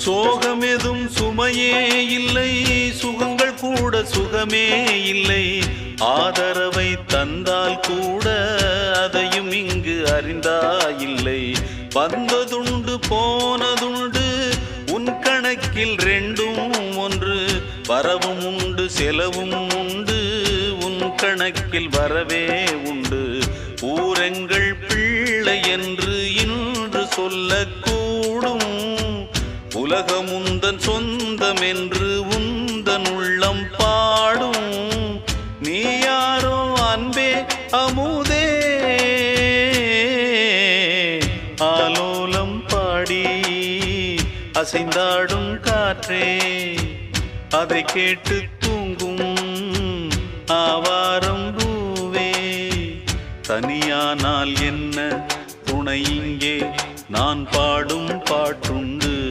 சோகமெதும் சுமையே இல்லை, சுகங்கள் கூட சுகமே இல்லை. ஆதரவை தந்தால் கூட அதையும் இங்கு அறிந்தாயில்லை. வந்ததுண்டு போனதுண்டு உன் கணக்கில் ரெண்டும் ஒன்று. வரவும் உண்டு செலவும் உண்டு, உன் கணக்கில் வரவே உண்டு. ஊரெங்கள் பிள்ளை என்று இன்று சொல்லக்கூடும். உலகம் உந்தன் சொந்தம் என்று உந்தன் உள்ளம் பாடும். நீ யாரோ அன்பே அமுதே, ஆலோலம் பாடி அசைந்தாடும் காற்றே, அதை கேட்டு தூங்கும் ஆவாரம் பூவே. தனியானால் என்ன துணை இங்கே, நான் பாடும் பாட்டுண்டு.